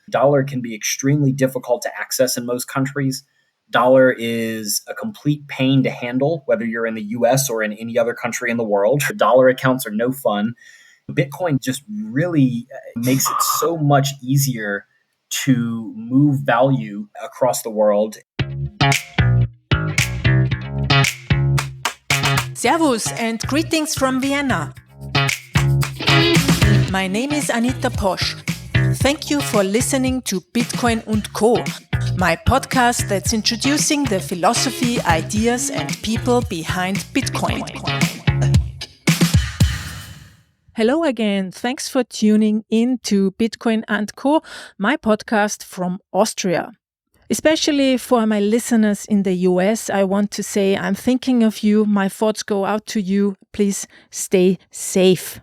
Dollar can be extremely difficult to access in most countries. Dollar is a complete pain to handle, whether you're in the US or in any other country in the world. Dollar accounts are no fun. Bitcoin just really makes it so much easier to move value across the world. Servus and greetings from Vienna. My name is Anita Posch. Thank you for listening to Bitcoin & Co., my podcast that's introducing the philosophy, ideas, and people behind Bitcoin. Hello again. Thanks for tuning in to Bitcoin & Co., my podcast from Austria. Especially for my listeners in the US, I want to say I'm thinking of you. My thoughts go out to you. Please stay safe.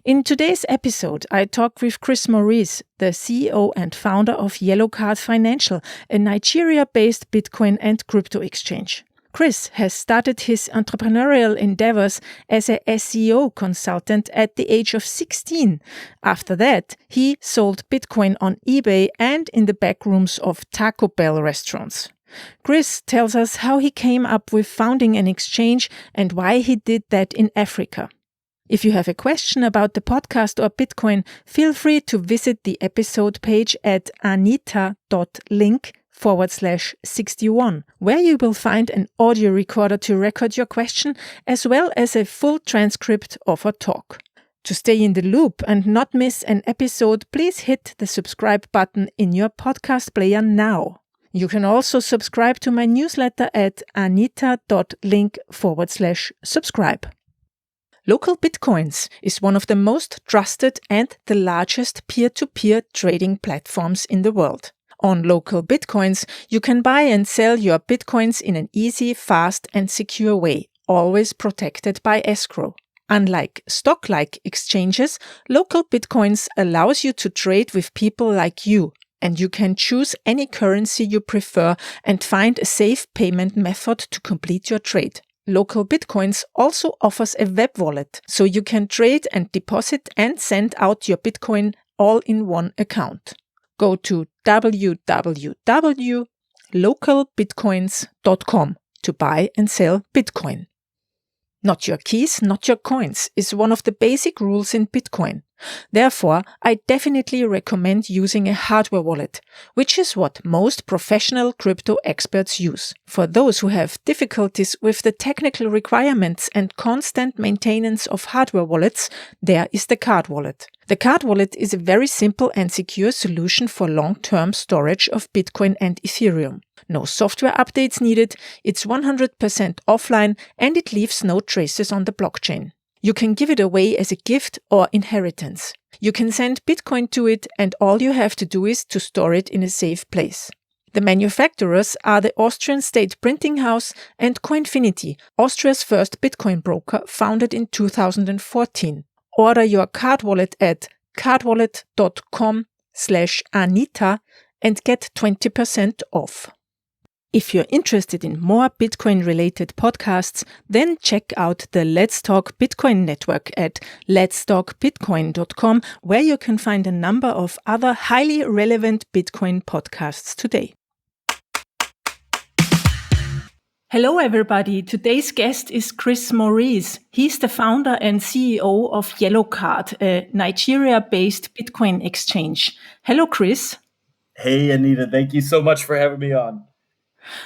In today's episode, I talk with Chris Maurice, the CEO and founder of Yellowcard Financial, a Nigeria-based Bitcoin and crypto exchange. Chris has started his entrepreneurial endeavors as a SEO consultant at the age of 16. After that, he sold Bitcoin on eBay and in the backrooms of Taco Bell restaurants. Chris tells us how he came up with founding an exchange and why he did that in Africa. If you have a question about the podcast or Bitcoin, feel free to visit the episode page at anita.link/61, where you will find an audio recorder to record your question, as well as a full transcript of our talk. To stay in the loop and not miss an episode, please hit the subscribe button in your podcast player now. You can also subscribe to my newsletter at anita.link/subscribe. Local Bitcoins is one of the most trusted and the largest peer-to-peer trading platforms in the world. On Local Bitcoins, you can buy and sell your Bitcoins in an easy, fast, and secure way, always protected by escrow. Unlike stock-like exchanges, Local Bitcoins allows you to trade with people like you, and you can choose any currency you prefer and find a safe payment method to complete your trade. Local Bitcoins also offers a web wallet, so you can trade and deposit and send out your Bitcoin all in one account. Go to www.localbitcoins.com to buy and sell Bitcoin. Not your keys, not your coins is one of the basic rules in Bitcoin. Therefore, I definitely recommend using a hardware wallet, which is what most professional crypto experts use. For those who have difficulties with the technical requirements and constant maintenance of hardware wallets, there is the card wallet. The card wallet is a very simple and secure solution for long-term storage of Bitcoin and Ethereum. No software updates needed, it's 100% offline, and it leaves no traces on the blockchain. You can give it away as a gift or inheritance. You can send Bitcoin to it, and all you have to do is to store it in a safe place. The manufacturers are the Austrian State Printing House and Coinfinity, Austria's first Bitcoin broker, founded in 2014. Order your card wallet at cardwallet.com/Anita and get 20% off. If you're interested in more Bitcoin-related podcasts, then check out the Let's Talk Bitcoin network at letstalkbitcoin.com, where you can find a number of other highly relevant Bitcoin podcasts today. Hello, everybody. Today's guest is Chris Maurice. He's the founder and CEO of Yellowcard, a Nigeria-based Bitcoin exchange. Hello, Chris. Hey, Anita. Thank you so much for having me on.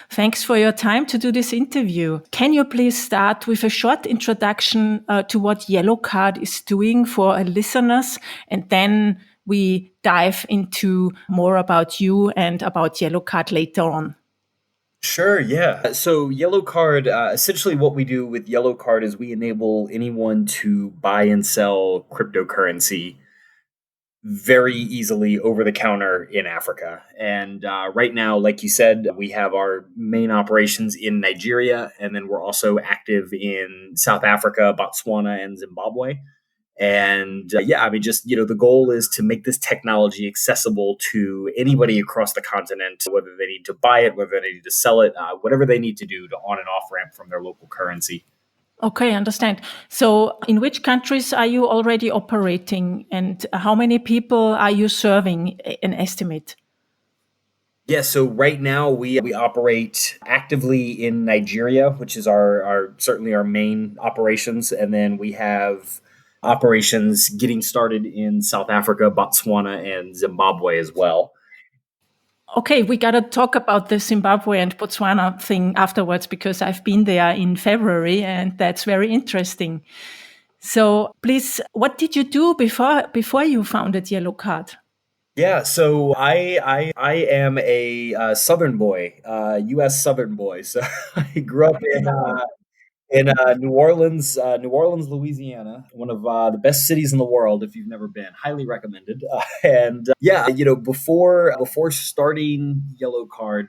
Thanks for your time to do this interview. Can you please start with a short introduction to what Yellowcard is doing for our listeners, and then we dive into more about you and about Yellowcard later on? Sure, yeah. So Yellowcard, essentially what we do with Yellowcard is we enable anyone to buy and sell cryptocurrency very easily over the counter in Africa. And right now, like you said, we have our main operations in Nigeria, and then we're also active in South Africa, Botswana, and Zimbabwe. And the goal is to make this technology accessible to anybody across the continent, whether they need to buy it, whether they need to sell it, whatever they need to do to on and off ramp from their local currency. Okay, understand. So, in which countries are you already operating, and how many people are you serving? An estimate. Yeah, so right now we operate actively in Nigeria, which is our certainly our main operations, and then we have operations getting started in South Africa, Botswana, and Zimbabwe as well. Okay, we got to talk about the Zimbabwe and Botswana thing afterwards because I've been there in February and that's very interesting. So, please, what did you do before you founded Yellowcard? Yeah, so I am a Southern boy, U.S. Southern boy. So I grew up in New Orleans, Louisiana, one of the best cities in the world. If you've never been, highly recommended. And yeah, before starting Yellow Card,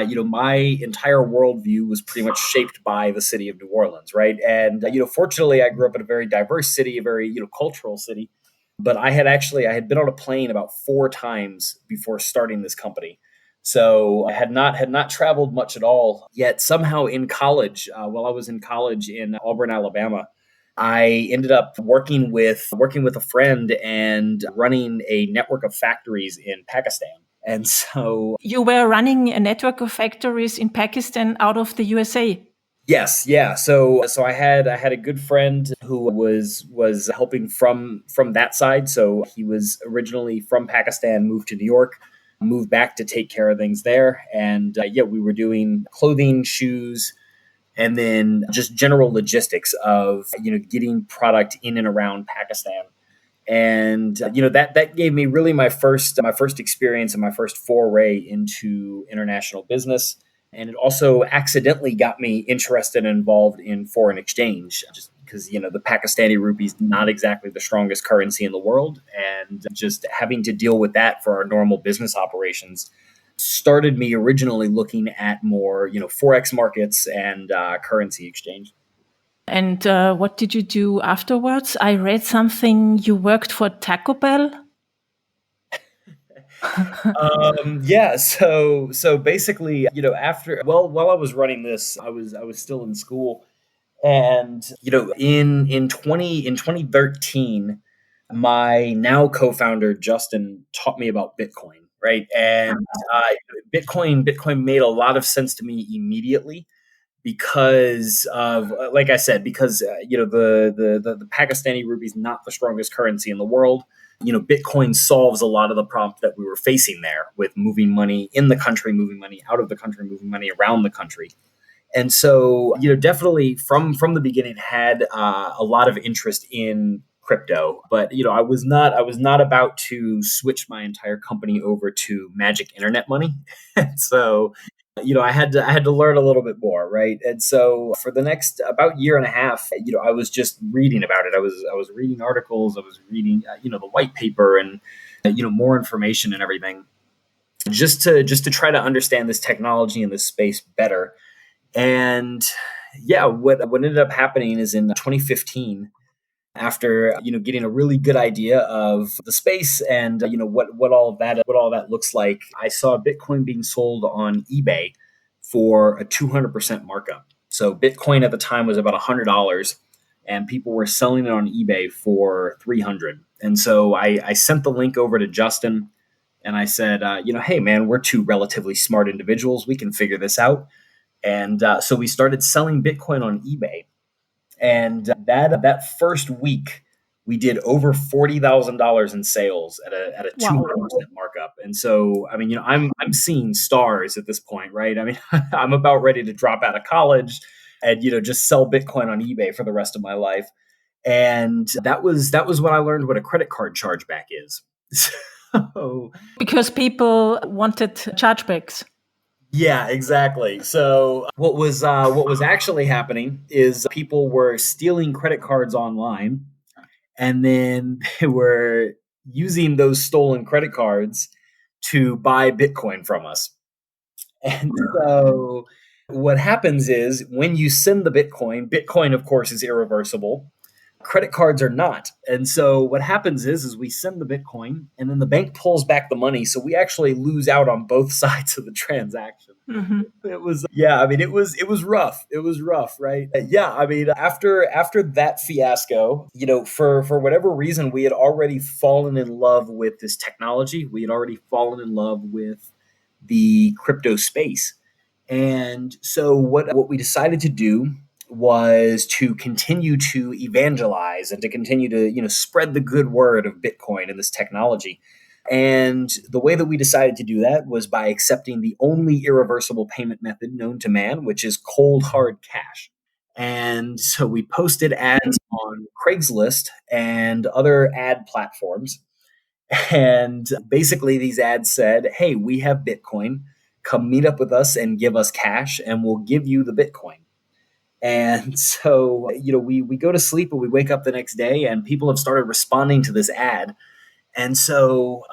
my entire worldview was pretty much shaped by the city of New Orleans, right? And fortunately, I grew up in a very diverse city, a very cultural city. But I had been on a plane about four times before starting this company. So I had not traveled much at all. Yet somehow in college, while I was in college in Auburn, Alabama, I ended up working with a friend and running a network of factories in Pakistan. And so You were running a network of factories in Pakistan out of the USA. yes, yeah. So I had a good friend who was helping from that side. So he was originally from Pakistan, moved to New York, moved back to take care of things there, and yeah, we were doing clothing, shoes, and then just general logistics of getting product in and around Pakistan. And that gave me really my first experience and my first foray into international business, and it also accidentally got me interested and involved in foreign exchange, just because the Pakistani rupee is not exactly the strongest currency in the world, and just having to deal with that for our normal business operations started me originally looking at more forex markets and currency exchange. And what did you do afterwards? I read something you worked for Taco Bell. Yeah, so basically, after while I was running this, I was still in school, and in 2013, my now co-founder Justin taught me about Bitcoin, right? And uh, Bitcoin made a lot of sense to me immediately because of like I said, because the Pakistani rupee is not the strongest currency in the world. Bitcoin solves a lot of the problems that we were facing there with moving money in the country, moving money out of the country, moving money around the country. And so, definitely from the beginning had a lot of interest in crypto, but I was not about to switch my entire company over to magic internet money. And so, I had to learn a little bit more, right? And so for the next about year and a half, I was just reading about it. I was reading articles, I was reading the white paper, and more information and everything, just to try to understand this technology and this space better. And yeah, what ended up happening is in 2015, after getting a really good idea of the space and what all that looks like, I saw Bitcoin being sold on eBay for a 200% markup. So Bitcoin at the time was about $100, and people were selling it on eBay for 300. And so I sent the link over to Justin, and I said, hey man, we're two relatively smart individuals. We can figure this out. And so we started selling Bitcoin on eBay. And that first week, we did over $40,000 in sales at a two Wow. hundred percent markup. And so, I mean, I'm seeing stars at this point, right? I mean, I'm about ready to drop out of college and just sell Bitcoin on eBay for the rest of my life. And that was when I learned what a credit card chargeback is. So Because people wanted chargebacks. yeah, exactly. So what was actually happening is people were stealing credit cards online, and then they were using those stolen credit cards to buy Bitcoin from us. And so what happens is when you send the Bitcoin, Bitcoin of course is irreversible. Credit cards are not. And so what happens is we send the Bitcoin and then the bank pulls back the money. So we actually lose out on both sides of the transaction. Mm-hmm. It was, yeah, I mean, it was rough. It was rough, right? Yeah, I mean, after that fiasco, for whatever reason, we had already fallen in love with this technology. We had already fallen in love with the crypto space. And so what we decided to do was to continue to evangelize and to continue to, spread the good word of Bitcoin and this technology. And the way that we decided to do that was by accepting the only irreversible payment method known to man, which is cold hard cash. And so we posted ads on Craigslist and other ad platforms. And basically, these ads said, hey, we have Bitcoin. Come meet up with us and give us cash, and we'll give you the Bitcoin. And so, we go to sleep and we wake up the next day, and people have started responding to this ad. And so,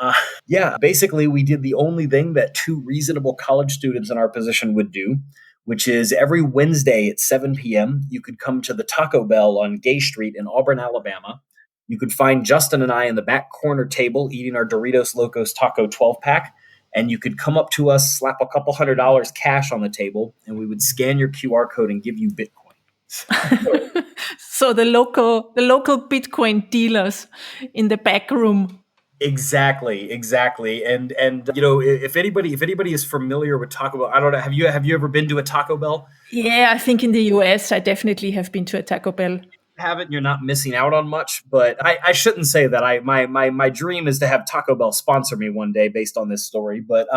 yeah, basically, we did the only thing that two reasonable college students in our position would do, which is every Wednesday at 7 p.m., you could come to the Taco Bell on Gay Street in Auburn, Alabama. You could find Justin and I in the back corner table eating our Doritos Locos Taco 12 pack. And you could come up to us, slap a couple $100 cash on the table, and we would scan your QR code and give you Bitcoin. So the local Bitcoin dealers in the back room. Exactly. And if anybody is familiar with Taco Bell, I don't know, have you ever been to a Taco Bell? Yeah, I think in the US, I definitely have been to a Taco Bell. Haven't, you're not missing out on much. But I shouldn't say that. My dream is to have Taco Bell sponsor me one day based on this story. But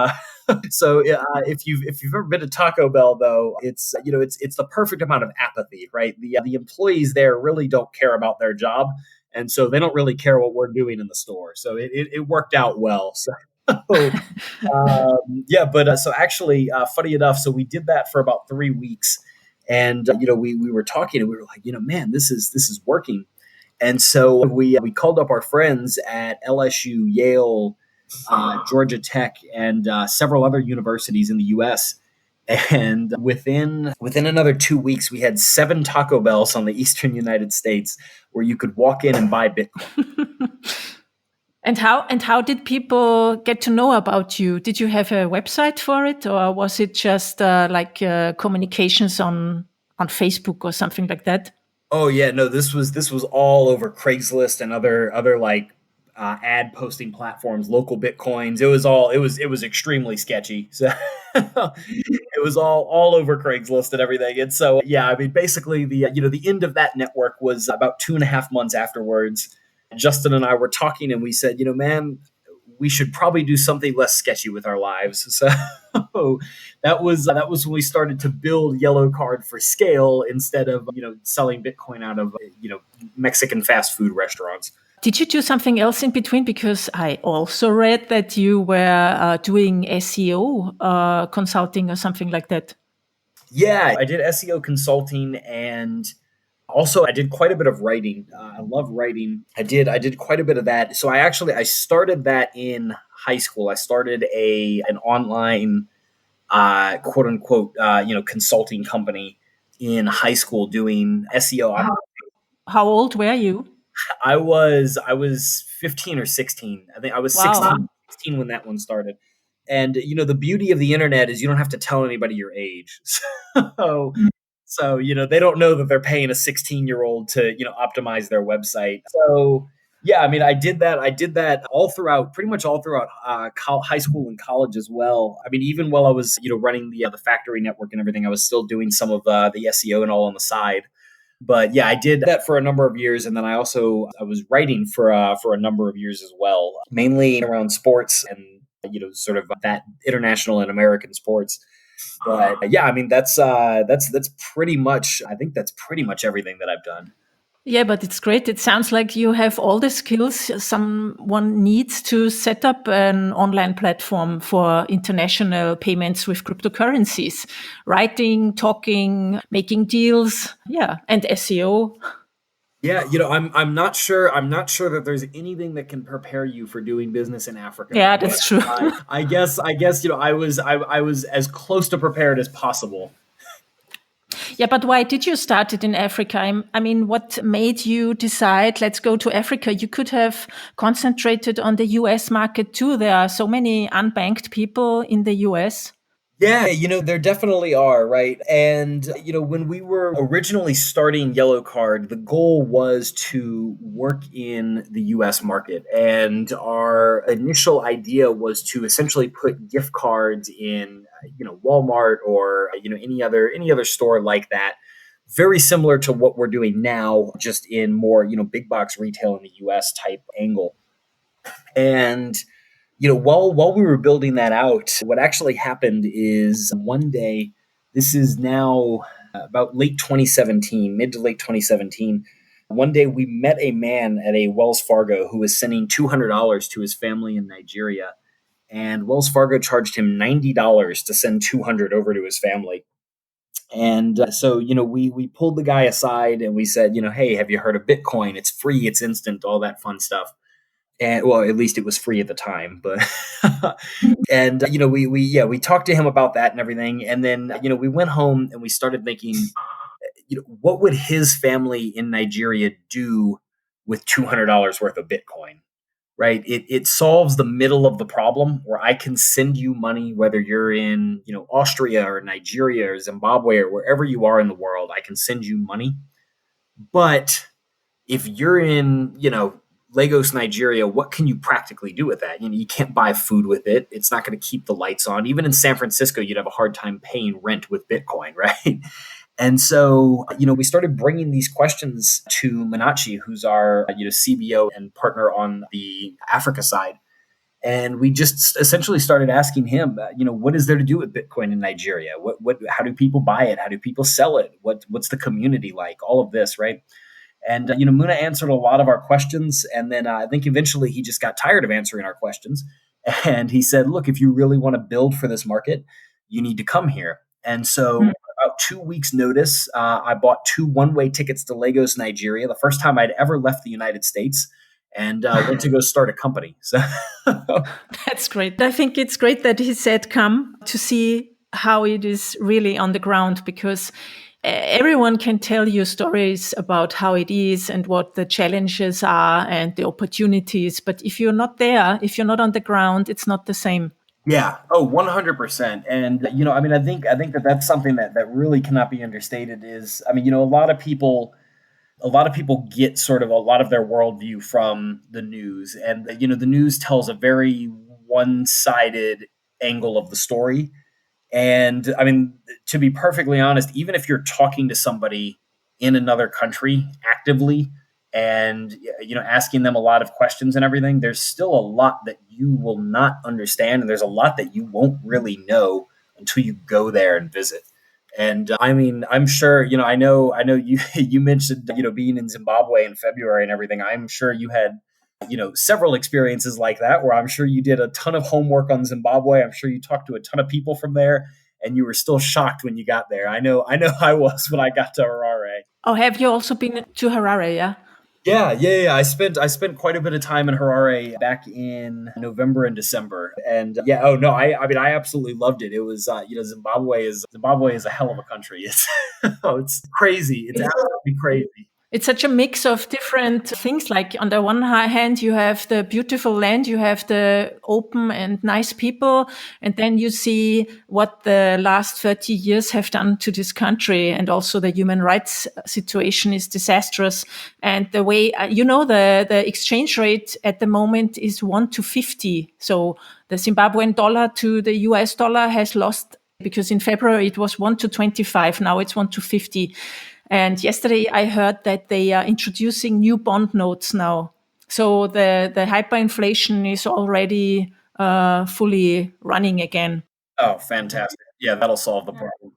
so if you've ever been to Taco Bell, though, it's it's the perfect amount of apathy, right? The employees there really don't care about their job, and so they don't really care what we're doing in the store. So it worked out well. So. Yeah, but so actually, funny enough, so we did that for about 3 weeks. And we were talking, and we were like, man, this is working. And so we called up our friends at LSU, Yale, Georgia Tech, and several other universities in the U.S. And within another 2 weeks, we had 7 Taco Bells on the eastern United States where you could walk in and buy Bitcoin. And how did people get to know about you? Did you have a website for it, or was it just communications on Facebook or something like that? Oh yeah, no, this was all over Craigslist and other like ad posting platforms, local Bitcoins. It was extremely sketchy. So it was all over Craigslist and everything. And so yeah, I mean, basically the end of that network was about 2.5 months afterwards. Justin and I were talking, and we said, man, we should probably do something less sketchy with our lives. So that was when we started to build Yellowcard for scale instead of selling Bitcoin out of Mexican fast food restaurants. Did you do something else in between? Because I also read that you were doing SEO consulting or something like that. Yeah, I did SEO consulting, and also I did quite a bit of writing. I love writing. I did quite a bit of that. So I started that in high school. I started an online quote unquote consulting company in high school doing SEO. How old were you? I was 15 or 16. I think I was Wow. 16 when that one started. And the beauty of the internet is you don't have to tell anybody your age. So they don't know that they're paying a 16-year-old to optimize their website. So yeah, I mean, I did that. Pretty much all throughout high school and college as well. I mean, even while I was running the factory network and everything, I was still doing some of the SEO and all on the side. But yeah, I did that for a number of years, and then I was writing for a number of years as well, mainly around sports and sort of that international and American sports. But yeah, I mean that's pretty much, I think that's pretty much everything that I've done. Yeah, but it's great. It sounds like you have all the skills someone needs to set up an online platform for international payments with cryptocurrencies. Writing, talking, making deals, yeah, and SEO. Yeah, I'm not sure that there's anything that can prepare you for doing business in Africa. Yeah, that's true. I guess I was as close to prepared as possible. Yeah, but why did you start it in Africa? I mean, what made you decide, let's go to Africa? You could have concentrated on the US market too. There are so many unbanked people in the US. Yeah, there definitely are, right? And, when we were originally starting Yellowcard, the goal was to work in the US market. And our initial idea was to essentially put gift cards in, Walmart or, any other store like that. Very similar to what we're doing now, just in more, big box retail in the US type angle. And while we were building that out, what actually happened is one day, this is now about late 2017, mid to late 2017. One day we met a man at a Wells Fargo who was sending $200 to his family in Nigeria, and Wells Fargo charged him $90 to send 200 over to his family. And so, we pulled the guy aside and we said, hey, have you heard of Bitcoin? It's free, it's instant, all that fun stuff. And well, at least it was free at the time, but and we talked to him about that and everything, and then we went home and we started thinking, what would his family in Nigeria do with $200 worth of Bitcoin? Right? It solves the middle of the problem where I can send you money whether you're in Austria or Nigeria or Zimbabwe or wherever you are in the world. I can send you money, but if you're in, Lagos, Nigeria, what can you practically do with that? You can't buy food with it. It's not going to keep the lights on. Even in San Francisco, you'd have a hard time paying rent with Bitcoin, right? And so, we started bringing these questions to Minachi, who's our, CBO and partner on the Africa side. And we just essentially started asking him, what is there to do with Bitcoin in Nigeria? How do people buy it? How do people sell it? What's the community like? All of this, right? And Muna answered a lot of our questions, and then I think eventually he just got tired of answering our questions, and he said, "Look, if you really want to build for this market, you need to come here." And so, about 2 weeks' notice, I bought two one-way tickets to Lagos, Nigeria, the first time I'd ever left the United States, and went to go start a company. So That's great. I think it's great that he said come to see how it is really on the ground, because everyone can tell you stories about how it is and what the challenges are and the opportunities. But if you're not there, if you're not on the ground, it's not the same. Yeah. Oh, 100%. And I think that that's something that really cannot be understated. Is a lot of people get sort of a lot of their worldview from the news, and the news tells a very one-sided angle of the story. And to be perfectly honest, even if you're talking to somebody in another country actively and asking them a lot of questions and everything, there's still a lot that you will not understand, and there's a lot that you won't really know until you go there and visit. And I'm sure, I know you you mentioned being in Zimbabwe in February and everything. I'm sure you had several experiences like that where I'm sure you did a ton of homework on Zimbabwe. I'm sure you talked to a ton of people from there, and you were still shocked when you got there. I know I was when I got to Harare. Oh, have you also been to Harare? Yeah. Yeah. I spent quite a bit of time in Harare back in November and December, and yeah. Oh no, I absolutely loved it. It was Zimbabwe is a hell of a country. It's it's crazy. It's absolutely crazy. It's such a mix of different things. Like on the one hand, you have the beautiful land, you have the open and nice people, and then you see what the last 30 years have done to this country, and also the human rights situation is disastrous. And the way the exchange rate at the moment is 1 to 50. So the Zimbabwean dollar to the US dollar has lost, because in February it was 1 to 25. Now it's 1 to 50. And yesterday I heard that they are introducing new bond notes now. So the hyperinflation is already fully running again. Oh, fantastic! Yeah, that'll solve the problem.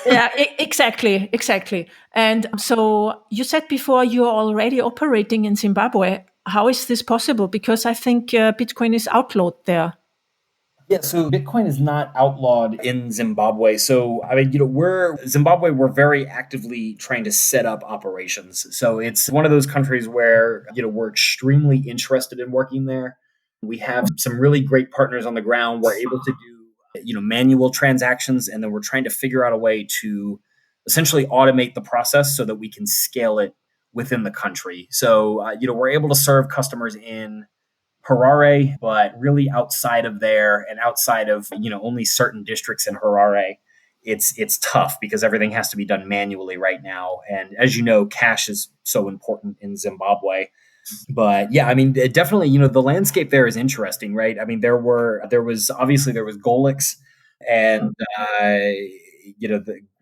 Yeah, exactly. And so you said before you're already operating in Zimbabwe. How is this possible? Because I think Bitcoin is outlawed there. Yeah, so Bitcoin is not outlawed in Zimbabwe. So we're very actively trying to set up operations. So it's one of those countries where we're extremely interested in working there. We have some really great partners on the ground. We're able to do manual transactions, and then we're trying to figure out a way to essentially automate the process so that we can scale it within the country. So, we're able to serve customers in Harare, but really outside of there and outside of, only certain districts in Harare, it's tough because everything has to be done manually right now. And as you know, cash is so important in Zimbabwe. But yeah, I mean, definitely, the landscape there is interesting, right? I mean, there was Golix, and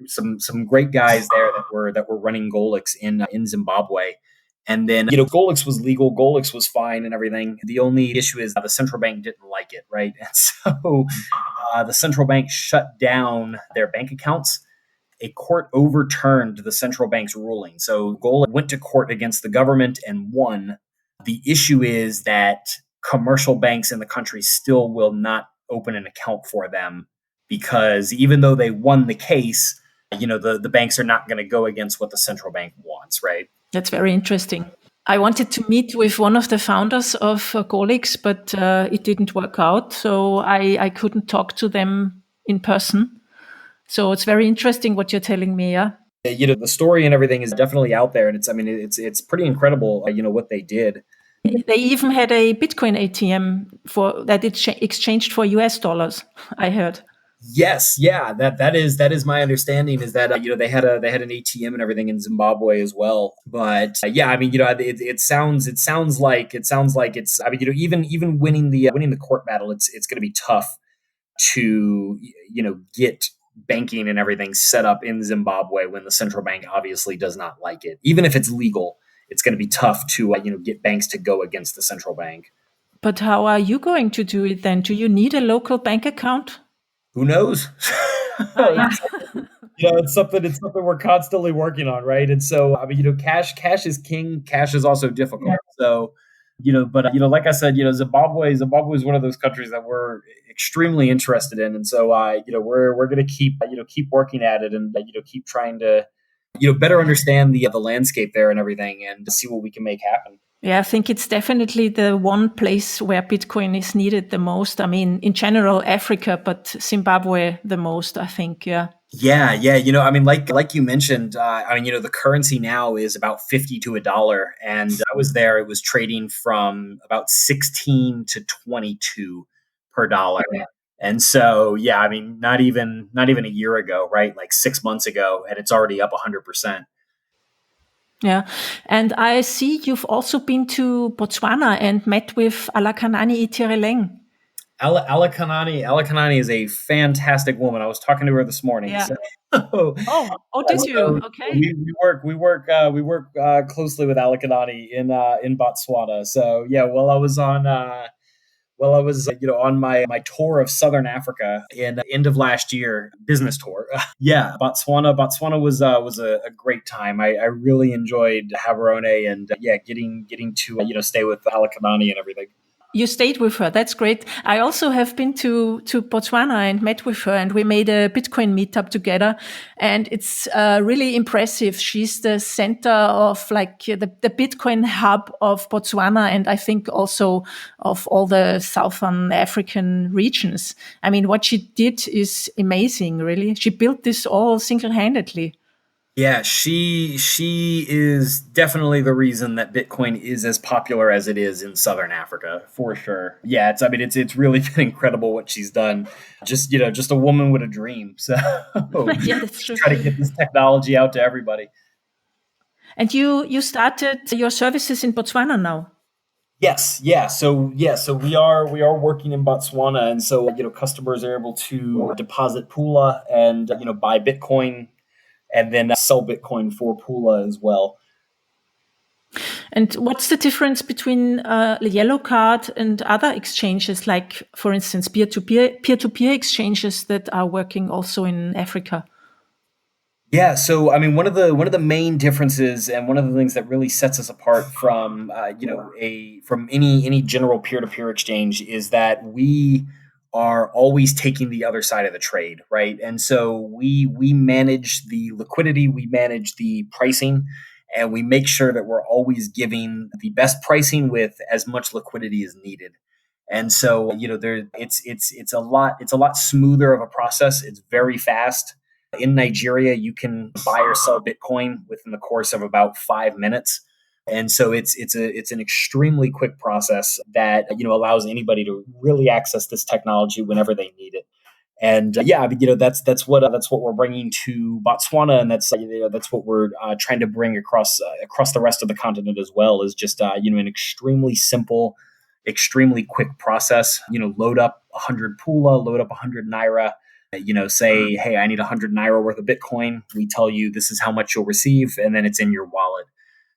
some great guys there that were running Golix in Zimbabwe. And then, Golix was legal, Golix was fine and everything. The only issue is the central bank didn't like it, right? And so the central bank shut down their bank accounts. A court overturned the central bank's ruling. So Golix went to court against the government and won. The issue is that commercial banks in the country still will not open an account for them because even though they won the case, the banks are not going to go against what the central bank wants, right? That's very interesting. I wanted to meet with one of the founders of Golix, but it didn't work out. So I couldn't talk to them in person. So it's very interesting what you're telling me, yeah? The story and everything is definitely out there. And it's pretty incredible, what they did. They even had a Bitcoin ATM for that it exchanged for US dollars, I heard. Yes, yeah, that is my understanding is that they had an ATM and everything in Zimbabwe as well. But yeah, I mean, it sounds like it's I mean, even winning the court battle, it's going to be tough to get banking and everything set up in Zimbabwe when the central bank obviously does not like it. Even if it's legal, it's going to be tough to get banks to go against the central bank. But how are you going to do it then? Do you need a local bank account? Who knows? Yeah. It's something we're constantly working on, right? And so, I mean, cash is king. Cash is also difficult. Yeah. So, but like I said, Zimbabwe is one of those countries that we're extremely interested in, and so, we're going to keep working at it, and keep trying to, better understand the landscape there and everything, and to see what we can make happen. Yeah, I think it's definitely the one place where Bitcoin is needed the most. I mean, in general, Africa, but Zimbabwe the most, I think. Yeah. Yeah, yeah. I mean, like you mentioned, I mean, the currency now is about 50 to $1, and I was there. It was trading from about 16 to 22 per dollar. Yeah. And so, yeah, I mean, not even a year ago, right? Like 6 months ago, and it's already up 100%. Yeah. And I see you've also been to Botswana and met with Alakanani Itireleng. Alakanani is a fantastic woman. I was talking to her this morning. Yeah. So, did you? Okay. We work closely with Alakanani in Botswana. So yeah, on my tour of Southern Africa in the end of last year, business tour. Yeah, Botswana was a great time. I really enjoyed Gaborone and getting to stay with Alakanani and everything. You stayed with her. That's great. I also have been to Botswana and met with her, and we made a Bitcoin meetup together. And it's really impressive. She's the center of the Bitcoin hub of Botswana, and I think also of all the Southern African regions. I mean, what she did is amazing, really. She built this all single-handedly. Yeah, she is definitely the reason that Bitcoin is as popular as it is in Southern Africa, for sure. Yeah, it's really been incredible what she's done. Just a woman with a dream. So yeah, that's true. Try to get this technology out to everybody. And you started your services in Botswana now. Yes, yeah. So we are working in Botswana, and so customers are able to deposit Pula and buy Bitcoin, and then sell Bitcoin for Pula as well. And what's the difference between Yellowcard and other exchanges, like, for instance, peer-to-peer exchanges that are working also in Africa? Yeah, so I mean, one of the main differences, and one of the things that really sets us apart from from any general peer-to-peer exchange, is that we are always taking the other side of the trade, right? And so we manage the liquidity, we manage the pricing, and we make sure that we're always giving the best pricing with as much liquidity as needed. And so it's a lot smoother of a process. It's very fast. In Nigeria, you can buy or sell Bitcoin within the course of about 5 minutes. And so it's an extremely quick process that allows anybody to really access this technology whenever they need it. And yeah, I mean, that's what we're bringing to Botswana, and that's what we're trying to bring across the rest of the continent as well. Is just an extremely simple, extremely quick process. Load up 100 pula, load up 100 naira. Say, hey, I need 100 naira worth of Bitcoin. We tell you this is how much you'll receive, and then it's in your wallet.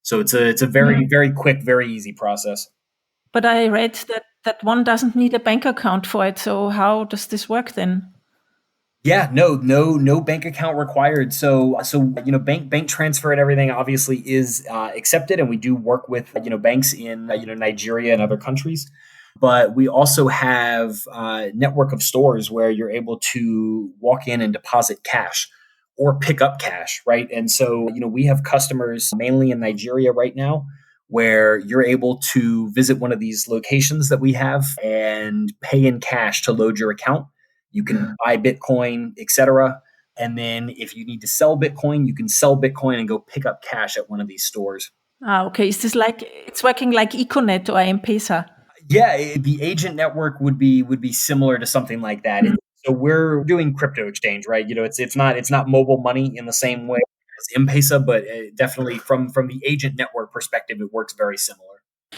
So it's a very very quick, very easy process. But I read that one doesn't need a bank account for it. So how does this work then? Yeah, no bank account required. So bank transfer and everything obviously is accepted, and we do work with banks in Nigeria and other countries. But we also have a network of stores where you're able to walk in and deposit cash or pick up cash, right? And so we have customers mainly in Nigeria right now where you're able to visit one of these locations that we have and pay in cash to load your account. You can buy Bitcoin, etc. And then if you need to sell Bitcoin, you can sell Bitcoin and go pick up cash at one of these stores. Ah, okay. Is this like it's working like Econet or M-Pesa? Yeah, the agent network would be similar to something like that. So we're doing crypto exchange, right? It's not mobile money in the same way as M-Pesa, but definitely from the agent network perspective, it works very similar.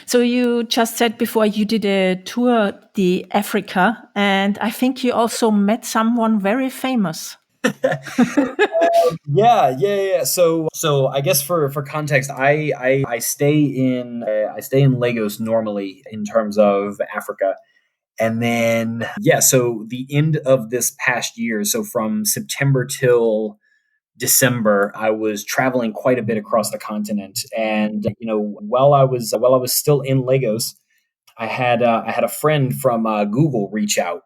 So you just said before you did a tour the Africa, and I think you also met someone very famous. Yeah. So I guess for context, I stay in Lagos normally in terms of Africa. And then, yeah, so the end of this past year, so from September till December, I was traveling quite a bit across the continent. And while I was still in Lagos, I had a friend from Google reach out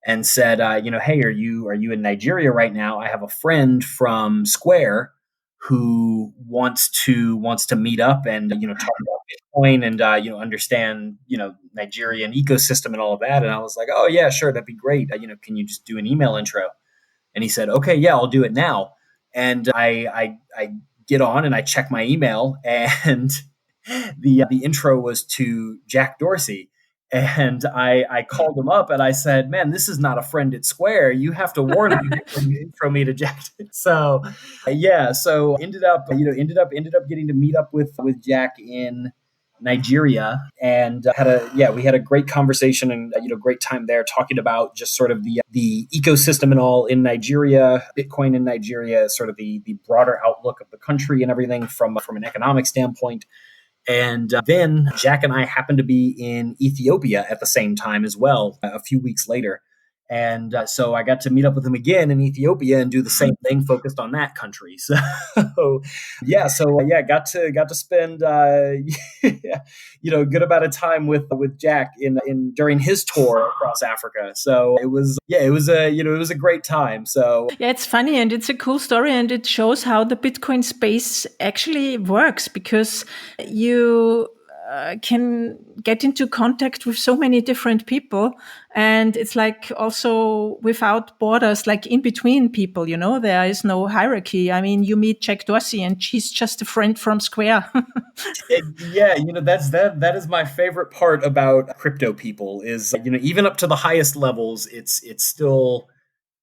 and said, hey, are you in Nigeria right now? I have a friend from Square who wants to meet up and talk about Bitcoin and understand Nigerian ecosystem and all of that. And I was like, oh yeah, sure, that'd be great. Can you just do an email intro? And he said, okay, yeah, I'll do it now. And I get on and I check my email, and the intro was to Jack Dorsey. And I called him up and I said, man, this is not a friend at Square. You have to warn me before you intro me to Jack. So yeah, so ended up getting to meet up with Jack in Nigeria, and we had a great conversation and great time there talking about just sort of the ecosystem and all in Nigeria, Bitcoin in Nigeria, sort of the broader outlook of the country and everything from an economic standpoint. And then Jack and I happened to be in Ethiopia at the same time as well, a few weeks later. And so I got to meet up with him again in Ethiopia and do the same thing, focused on that country. So got to spend a good amount of time with Jack in during his tour across Africa. So it was a great time. So Yeah, it's funny and it's a cool story, and it shows how the Bitcoin space actually works because you can get into contact with so many different people, and it's like also without borders, like in between people, there is no hierarchy. I mean, you meet Jack Dorsey and she's just a friend from Square. yeah, that is my favorite part about crypto people is even up to the highest levels, it's still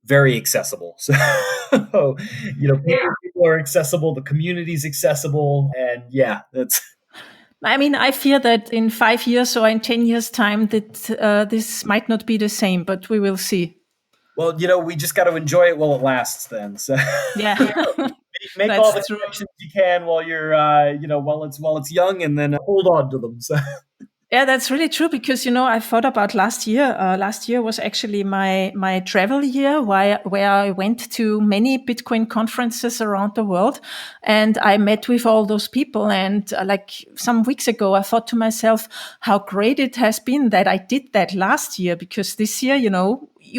very accessible. So people are accessible, the community's accessible, and yeah, that's I mean, I fear that in 5 years or in 10 years time that this might not be the same, but we will see. well, we just got to enjoy it while it lasts. Then, so Yeah, make all the that's true. connections you can while you're while it's young, and then hold on to them. So Yeah, that's really true because I thought about last year. Last year was actually my travel year, where I went to many Bitcoin conferences around the world, and I met with all those people. And like some weeks ago, I thought to myself, how great it has been that I did that last year, because this year,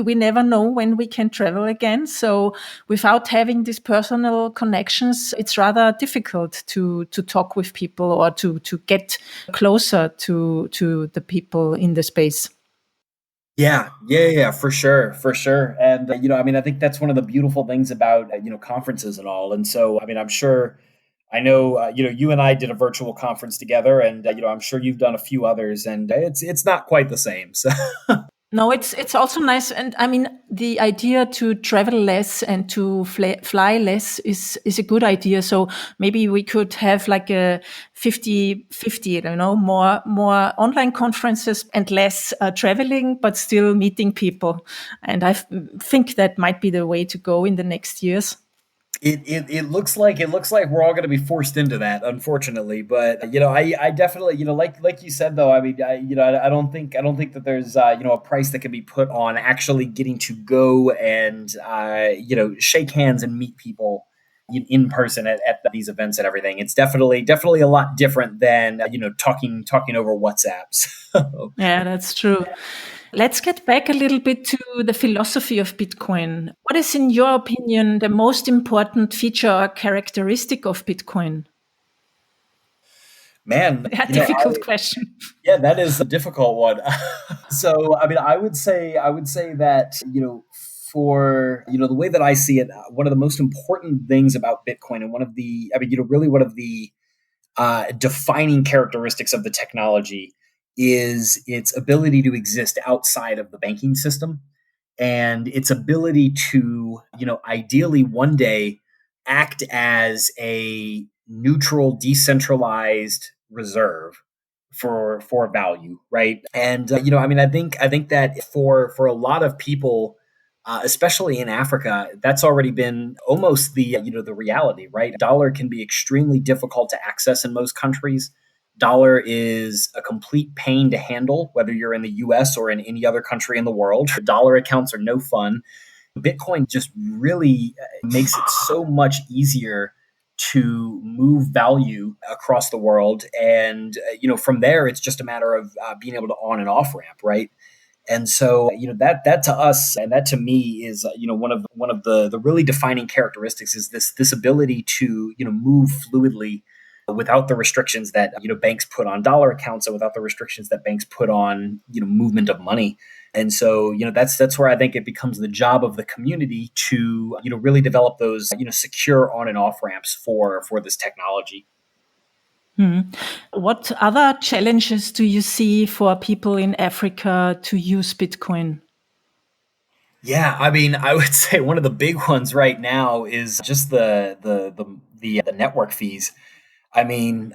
we never know when we can travel again. So without having these personal connections, it's rather difficult to talk with people or to get closer to the people in the space. Yeah, for sure, for sure. And I mean, I think that's one of the beautiful things about conferences and all. And so, I mean, I'm sure, I know, you and I did a virtual conference together, and I'm sure you've done a few others, and it's not quite the same. So No, it's also nice, and I mean the idea to travel less and to fly less is a good idea. So maybe we could have like a 50-50, more online conferences and less traveling, but still meeting people. And think that might be the way to go in the next years. it looks like we're all going to be forced into that, unfortunately. But I definitely, like you said, though. I mean, I don't think that there's a price that can be put on actually getting to go and shake hands and meet people in person at these events and everything. It's definitely a lot different than talking over WhatsApps. Yeah, that's true. Let's get back a little bit to the philosophy of Bitcoin. What is, in your opinion, the most important feature or characteristic of Bitcoin? Man, A difficult question. yeah, that is a difficult one. So, I mean, I would say that for the way that I see it, one of the most important things about Bitcoin, and one of the, I mean, really one of the defining characteristics of the technology is its ability to exist outside of the banking system, and its ability to, ideally one day act as a neutral, decentralized reserve for value, right? And I mean, I think that for a lot of people, especially in Africa, that's already been almost the reality, right? Dollar can be extremely difficult to access in most countries. Dollar is a complete pain to handle, whether you're in the US or in any other country in the world. Dollar accounts are no fun. Bitcoin just really makes it so much easier to move value across the world. And, from there, it's just a matter of being able to on and off ramp, right? And so, that to us, and that to me is, one of the really defining characteristics is this ability to, move fluidly without the restrictions that banks put on dollar accounts, and without the restrictions that banks put on movement of money. And so, that's where I think it becomes the job of the community to really develop those secure on and off ramps for this technology. Hmm. What other challenges do you see for people in Africa to use Bitcoin? Yeah, I mean, I would say one of the big ones right now is just the network fees. I mean,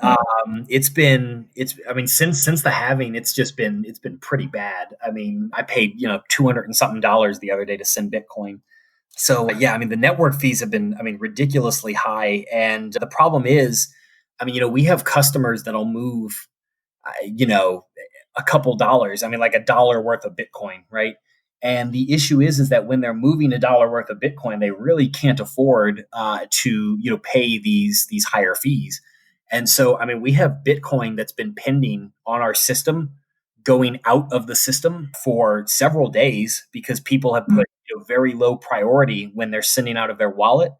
it's I mean, since the halving, it's been pretty bad. I mean, I paid 200 and something dollars the other day to send Bitcoin. So yeah, I mean, the network fees have been, I mean, ridiculously high, and the problem is, I mean, we have customers that'll move uh, you know, a couple dollars. I mean, like $1 worth of Bitcoin, right? And the issue is that when they're moving $1 worth of Bitcoin, they really can't afford to pay these higher fees. And so, I mean, we have Bitcoin that's been pending on our system, going out of the system for several days because people have put very low priority when they're sending out of their wallet,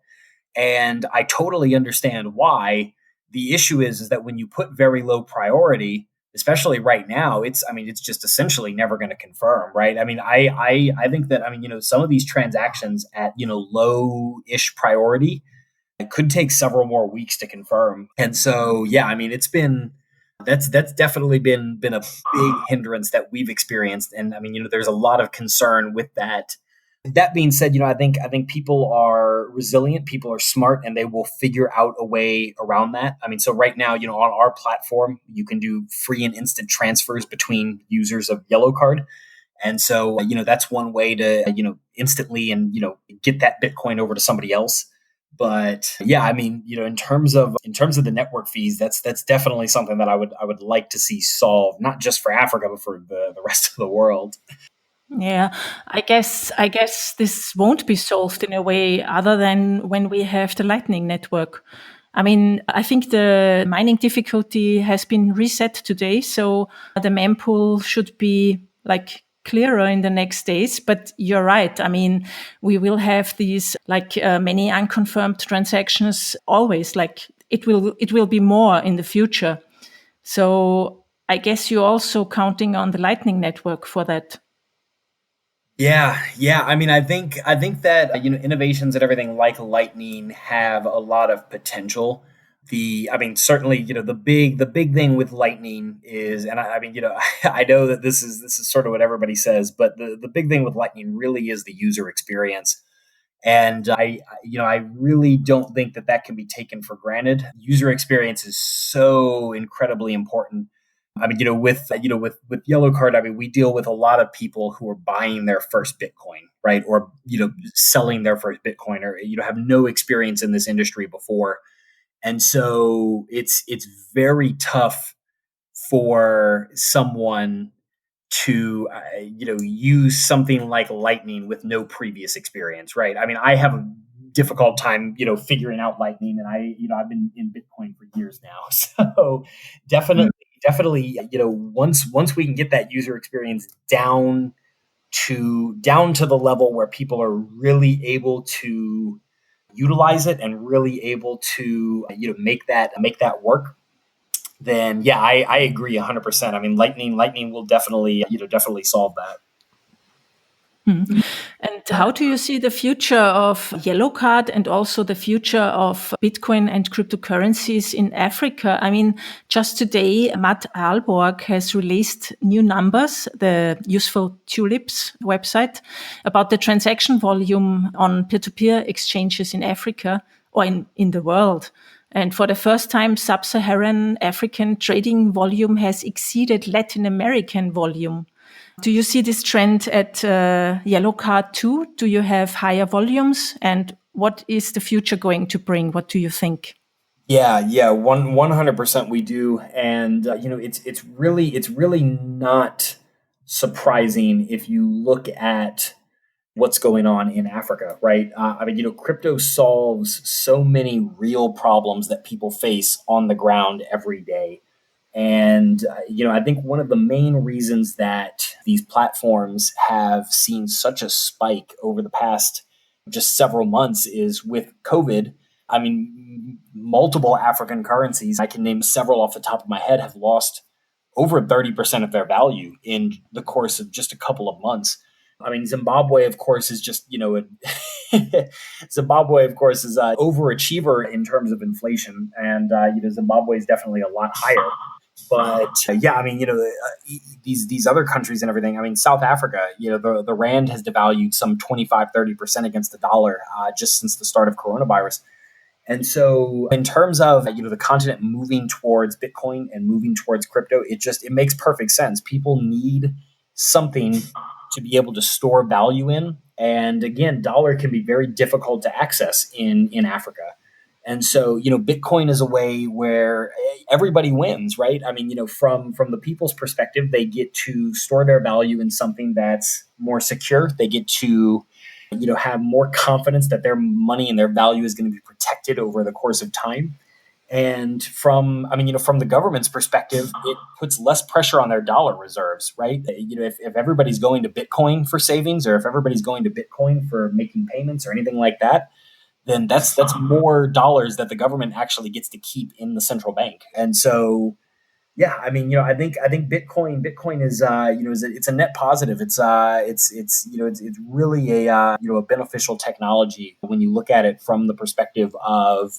and I totally understand why. The issue is that when you put very low priority, especially right now, it's, I mean, it's just essentially never going to confirm, right? I mean, I think that, I mean, some of these transactions at low-ish priority, it could take several more weeks to confirm. And so, yeah, I mean, that's definitely been a big hindrance that we've experienced. And I mean, there's a lot of concern with that. That being said, I think people are resilient, people are smart, and they will figure out a way around that. I mean, so right now, on our platform, you can do free and instant transfers between users of Yellowcard. And so, that's one way to, instantly and, get that Bitcoin over to somebody else. But yeah, I mean, in terms of the network fees, that's definitely something that I would like to see solved, not just for Africa, but for the rest of the world. Yeah, I guess this won't be solved in a way other than when we have the Lightning Network. I mean, I think the mining difficulty has been reset today, so the mempool should be like clearer in the next days. But you're right. I mean, we will have these like many unconfirmed transactions always. Like it will be more in the future. So I guess you're also counting on the Lightning Network for that. Yeah. I mean, I think that innovations and everything like Lightning have a lot of potential. I mean, certainly, the big thing with Lightning is, and I mean, I know that this is sort of what everybody says, but the big thing with Lightning really is the user experience. And I really don't think that that can be taken for granted. User experience is so incredibly important. I mean, with Yellow Card, I mean, we deal with a lot of people who are buying their first Bitcoin, right, or selling their first Bitcoin, or have no experience in this industry before, and so it's very tough for someone to use something like Lightning with no previous experience, right? I mean, I have a difficult time figuring out Lightning, and I've been in Bitcoin for years now. So definitely once we can get that user experience down to the level where people are really able to utilize it and really able to make that work, then yeah, I agree 100%. I mean, Lightning will definitely solve that. Hmm. And how do you see the future of Yellowcard and also the future of Bitcoin and cryptocurrencies in Africa? I mean, just today, Matt Alborg has released new numbers, the Useful Tulips website, about the transaction volume on peer-to-peer exchanges in Africa or in the world. And for the first time, sub-Saharan African trading volume has exceeded Latin American volume. Do you see this trend at Yellowcard too? Do you have higher volumes? And what is the future going to bring? What do you think? Yeah, 100% we do, and it's really not surprising if you look at what's going on in Africa, right? I mean, crypto solves so many real problems that people face on the ground every day. And, I think one of the main reasons that these platforms have seen such a spike over the past just several months is with COVID. I mean, multiple African currencies, I can name several off the top of my head, have lost over 30% of their value in the course of just a couple of months. I mean, Zimbabwe, of course, is just, Zimbabwe, of course, is an overachiever in terms of inflation. And, Zimbabwe is definitely a lot higher. But yeah, I mean, these other countries and everything. I mean, South Africa, the rand has devalued some 25-30% against the dollar just since the start of coronavirus. And so, in terms of the continent moving towards Bitcoin and moving towards crypto, it makes perfect sense. People need something to be able to store value in, and again, dollar can be very difficult to access in Africa. And so, Bitcoin is a way where everybody wins, right? I mean, from the people's perspective, they get to store their value in something that's more secure. They get to have more confidence that their money and their value is going to be protected over the course of time. And from the government's perspective, it puts less pressure on their dollar reserves, right? If everybody's going to Bitcoin for savings, or if everybody's going to Bitcoin for making payments or anything like that, then that's more dollars that the government actually gets to keep in the central bank. And so yeah, I mean, I think Bitcoin is it's a net positive. It's really a beneficial technology when you look at it from the perspective of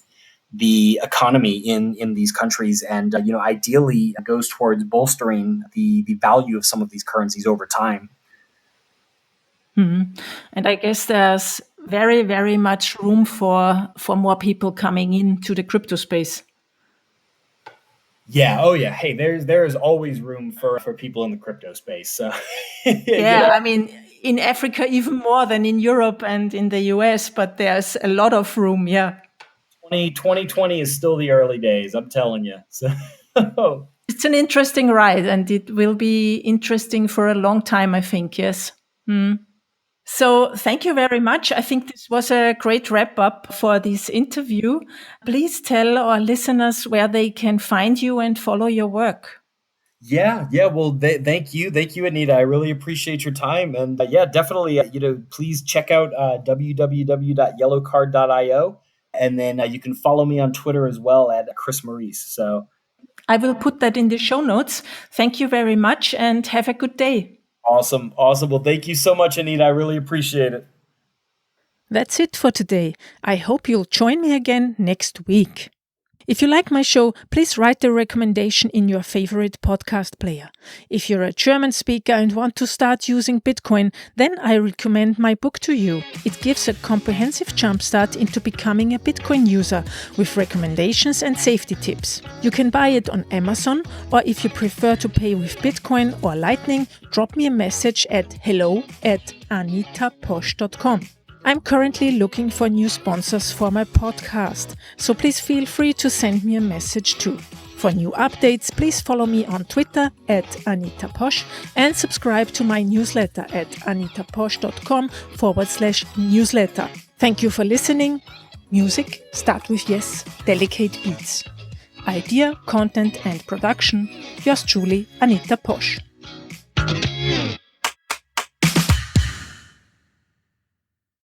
the economy in these countries, and ideally it goes towards bolstering the value of some of these currencies over time. Mhm. And I guess there's very, very much room for more people coming into the crypto space. Yeah. Oh yeah. Hey, there is always room for people in the crypto space. So Yeah, I mean, in Africa, even more than in Europe and in the US, but there's a lot of room. Yeah. 2020 is still the early days. I'm telling you. So It's an interesting ride, and it will be interesting for a long time, I think. Yes. Mm. So thank you very much. I think this was a great wrap up for this interview. Please tell our listeners where they can find you and follow your work. yeah. Well, thank you, Anita. I really appreciate your time, and yeah, definitely. Please check out www.yellowcard.io, and then you can follow me on Twitter as well at Chris Maurice. So I will put that in the show notes. Thank you very much and have a good day. Awesome. Awesome. Well, thank you so much, Anita. I really appreciate it. That's it for today. I hope you'll join me again next week. If you like my show, please write a recommendation in your favorite podcast player. If you're a German speaker and want to start using Bitcoin, then I recommend my book to you. It gives a comprehensive jumpstart into becoming a Bitcoin user with recommendations and safety tips. You can buy it on Amazon, or if you prefer to pay with Bitcoin or Lightning, drop me a message at hello@anitaposch.com. I'm currently looking for new sponsors for my podcast, so please feel free to send me a message too. For new updates, please follow me on Twitter @AnitaPosch and subscribe to my newsletter at anitaposch.com/newsletter. Thank you for listening. Music, start with yes, delicate beats. Idea, content and production, yours truly, Anita Posch.